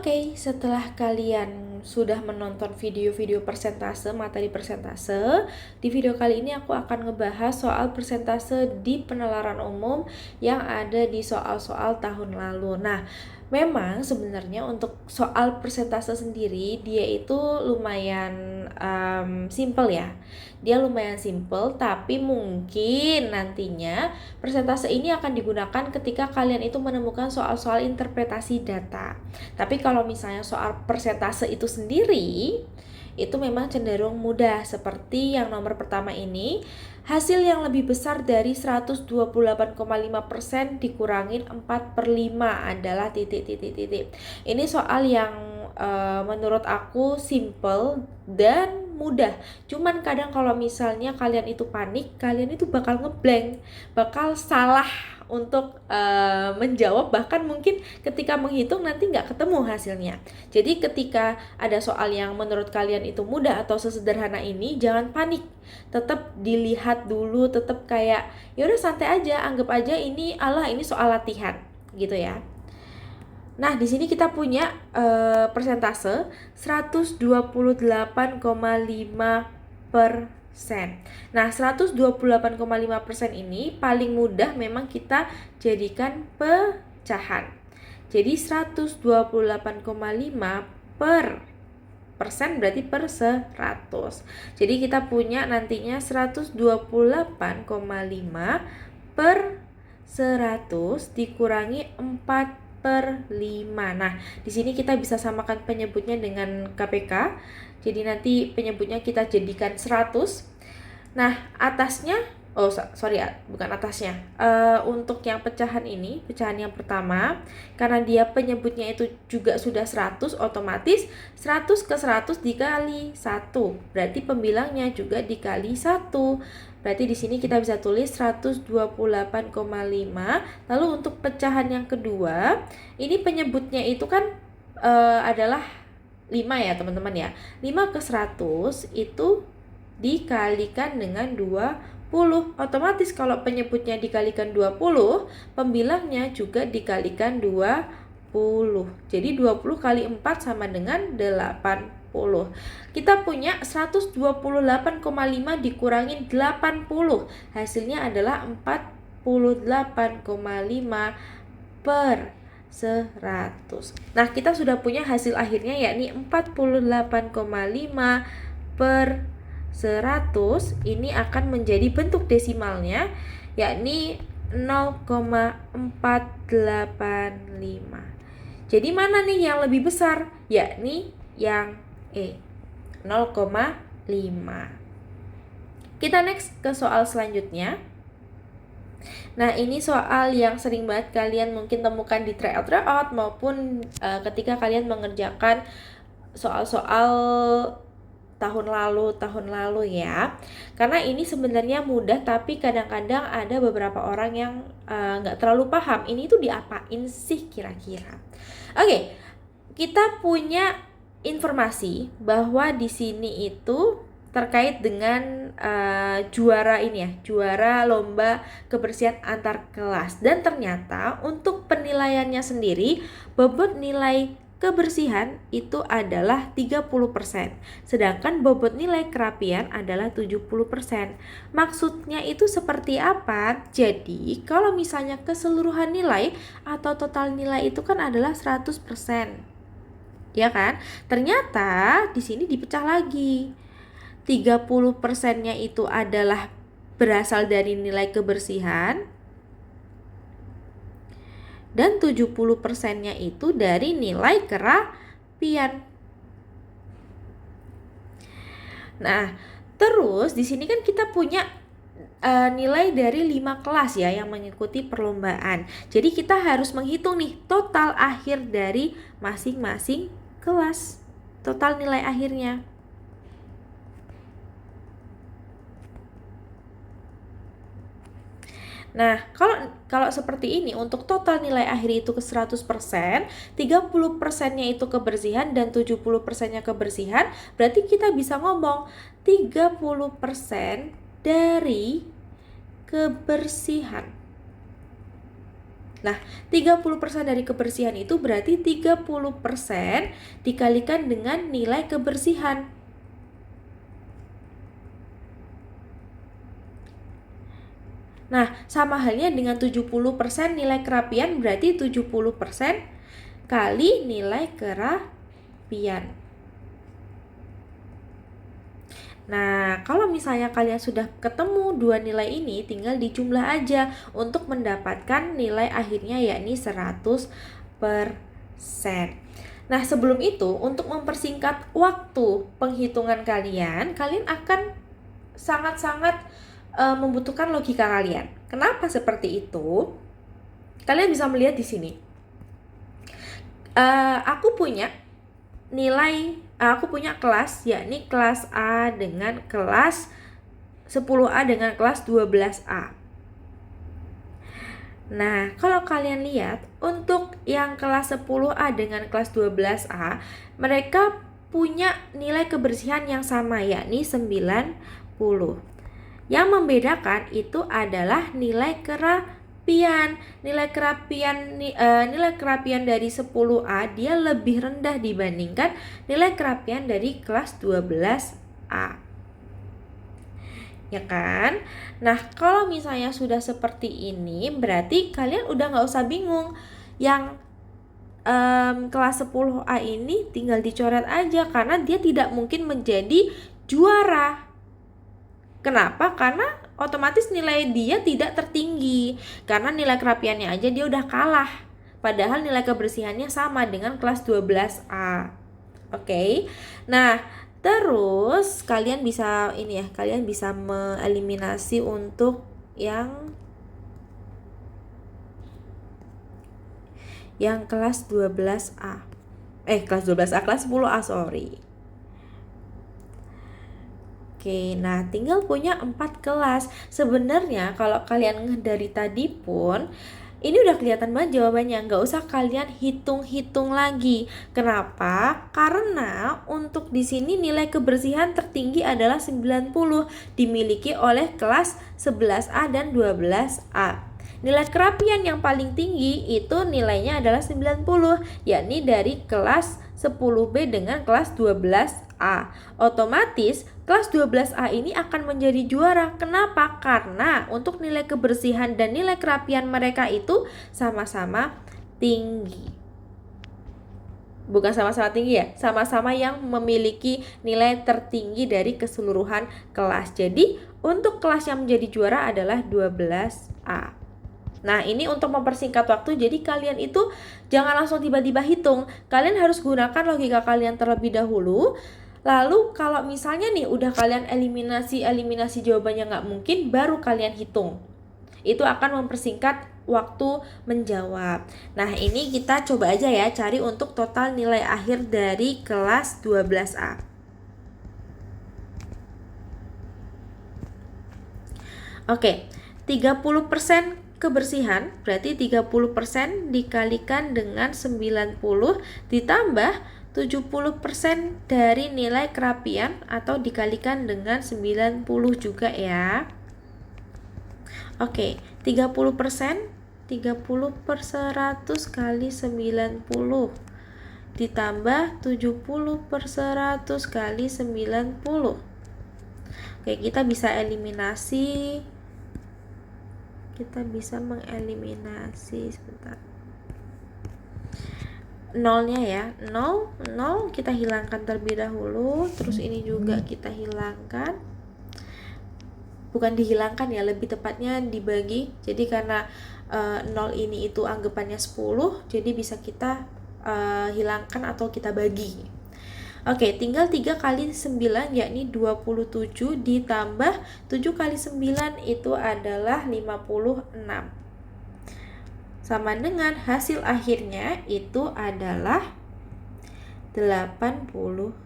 Oke, setelah kalian sudah menonton video-video persentase, materi persentase, di video kali ini aku akan ngebahas soal persentase di penalaran umum yang ada di soal-soal tahun lalu. Nah, memang sebenarnya untuk soal persentase sendiri, dia itu lumayan simple ya. Dia lumayan simple, tapi mungkin nantinya persentase ini akan digunakan ketika kalian itu menemukan soal-soal interpretasi data. Tapi kalau misalnya soal persentase itu sendiri, itu memang cenderung mudah. Seperti yang nomor pertama ini, hasil yang lebih besar dari 128,5% dikurangin 4/5 adalah titik. Ini soal yang menurut aku simple dan mudah. Cuman kadang kalau misalnya kalian itu panik, kalian itu bakal ngeblank, bakal salah untuk menjawab, bahkan mungkin ketika menghitung nanti nggak ketemu hasilnya. Jadi ketika ada soal yang menurut kalian itu mudah atau sesederhana ini, jangan panik, tetap dilihat dulu, tetap kayak yaudah santai aja, anggap aja ini soal latihan gitu ya. Nah, di sini kita punya persentase 128,5%. Nah, 128,5% ini paling mudah memang kita jadikan pecahan. Jadi 128,5 per persen berarti per 100. Jadi kita punya nantinya 128,5 per 100 dikurangi 4/5. Nah, di sini kita bisa samakan penyebutnya dengan KPK. Jadi nanti penyebutnya kita jadikan 100. Nah, atasnya, bukan atasnya. Untuk yang pecahan ini, pecahan yang pertama, karena dia penyebutnya itu juga sudah 100, otomatis 100 ke 100 dikali 1. Berarti pembilangnya juga dikali 1. Berarti di sini kita bisa tulis 128,5. Lalu untuk pecahan yang kedua, ini penyebutnya itu kan adalah 5 ya teman-teman ya. 5 ke 100 itu dikalikan dengan 20. Otomatis kalau penyebutnya dikalikan 20, pembilangnya juga dikalikan 20. Jadi 20 kali 4 sama dengan 80. Kita punya 128,5 dikurangin 80. Hasilnya adalah 48,5 per 100. Nah, kita sudah punya hasil akhirnya yakni 48,5 per 100. Ini akan menjadi bentuk desimalnya yakni 0,485. Jadi mana nih yang lebih besar? Yakni yang E, 0,5. Kita next ke soal selanjutnya. Nah, ini soal yang sering banget kalian mungkin temukan di tryout maupun ketika kalian mengerjakan soal-soal tahun lalu ya. Karena ini sebenarnya mudah, tapi kadang-kadang ada beberapa orang yang nggak terlalu paham ini tuh diapain sih kira-kira. Oke, kita punya informasi bahwa di sini itu terkait dengan juara lomba kebersihan antar kelas, dan ternyata untuk penilaiannya sendiri bobot nilai kebersihan itu adalah 30%, sedangkan bobot nilai kerapian adalah 70%. Maksudnya itu seperti apa? Jadi kalau misalnya keseluruhan nilai atau total nilai itu kan adalah 100%. Ya kan? Ternyata di sini dipecah lagi. 30%-nya itu adalah berasal dari nilai kebersihan dan 70%-nya itu dari nilai kerapian. Nah, terus di sini kan kita punya nilai dari 5 kelas ya yang mengikuti perlombaan. Jadi kita harus menghitung nih total akhir dari masing-masing kelas, total nilai akhirnya. Nah, kalau seperti ini, untuk total nilai akhir itu ke 100%, 30%-nya itu kebersihan dan 70%-nya kebersihan, berarti kita bisa ngomong 30% dari kebersihan. Nah, 30% dari kebersihan itu berarti 30% dikalikan dengan nilai kebersihan. Nah, sama halnya dengan 70% nilai kerapian berarti 70% kali nilai kerapian. Nah, kalau misalnya kalian sudah ketemu dua nilai ini, tinggal dijumlah aja untuk mendapatkan nilai akhirnya yakni 100%. Nah, sebelum itu, untuk mempersingkat waktu penghitungan kalian akan sangat-sangat membutuhkan logika kalian. Kenapa seperti itu? Kalian bisa melihat di sini. Aku punya kelas, yakni kelas A dengan kelas 10A dengan kelas 12A. Nah, kalau kalian lihat, untuk yang kelas 10A dengan kelas 12A, mereka punya nilai kebersihan yang sama, yakni 90. Yang membedakan itu adalah nilai kerapian. Nilai kerapian dari 10A dia lebih rendah dibandingkan nilai kerapian dari kelas 12A. Ya kan? Nah, kalau misalnya sudah seperti ini, berarti kalian udah nggak usah bingung. Yang kelas 10A ini tinggal dicoret aja, karena dia tidak mungkin menjadi juara. Kenapa? Karena otomatis nilai dia tidak tertinggi, karena nilai kerapiannya aja dia udah kalah, padahal nilai kebersihannya sama dengan kelas 12A. Oke. Nah, terus kalian bisa mengeliminasi untuk yang kelas 12A. Kelas 12A, kelas 10A, sorry. Oke, nah tinggal punya 4 kelas. Sebenarnya kalau kalian dari tadi pun ini udah kelihatan banget jawabannya, nggak usah kalian hitung-hitung lagi. Kenapa? Karena untuk di sini nilai kebersihan tertinggi adalah 90, dimiliki oleh kelas 11A dan 12A. Nilai kerapian yang paling tinggi itu nilainya adalah 90, yakni dari kelas 10B dengan kelas 12A. Otomatis kelas 12A ini akan menjadi juara. Kenapa? Karena untuk nilai kebersihan dan nilai kerapian mereka itu sama-sama tinggi. Bukan sama-sama tinggi ya, sama-sama yang memiliki nilai tertinggi dari keseluruhan kelas. Jadi untuk kelas yang menjadi juara adalah 12A. Nah, ini untuk mempersingkat waktu, jadi kalian itu jangan langsung tiba-tiba hitung. Kalian harus gunakan logika kalian terlebih dahulu. Lalu kalau misalnya nih udah kalian eliminasi jawabannya nggak mungkin, baru kalian hitung. Itu akan mempersingkat waktu menjawab. Nah, ini kita coba aja ya cari untuk total nilai akhir dari kelas 12A. Oke, 30% kebersihan berarti 30% dikalikan dengan 90 ditambah 70% dari nilai kerapian atau dikalikan dengan 90 juga ya. Oke, 30% 30 per 100 kali 90 ditambah 70 per 100 kali 90. Oke, kita bisa mengeliminasi sebentar. Nolnya ya, 0 kita hilangkan terlebih dahulu. Terus ini juga kita hilangkan. Bukan dihilangkan ya, lebih tepatnya dibagi. Jadi karena 0 ini itu anggapannya 10, jadi bisa kita hilangkan atau kita bagi. Oke, tinggal 3 kali 9 yakni 27 ditambah 7 kali 9 itu adalah 56. Sama dengan hasil akhirnya itu adalah 83.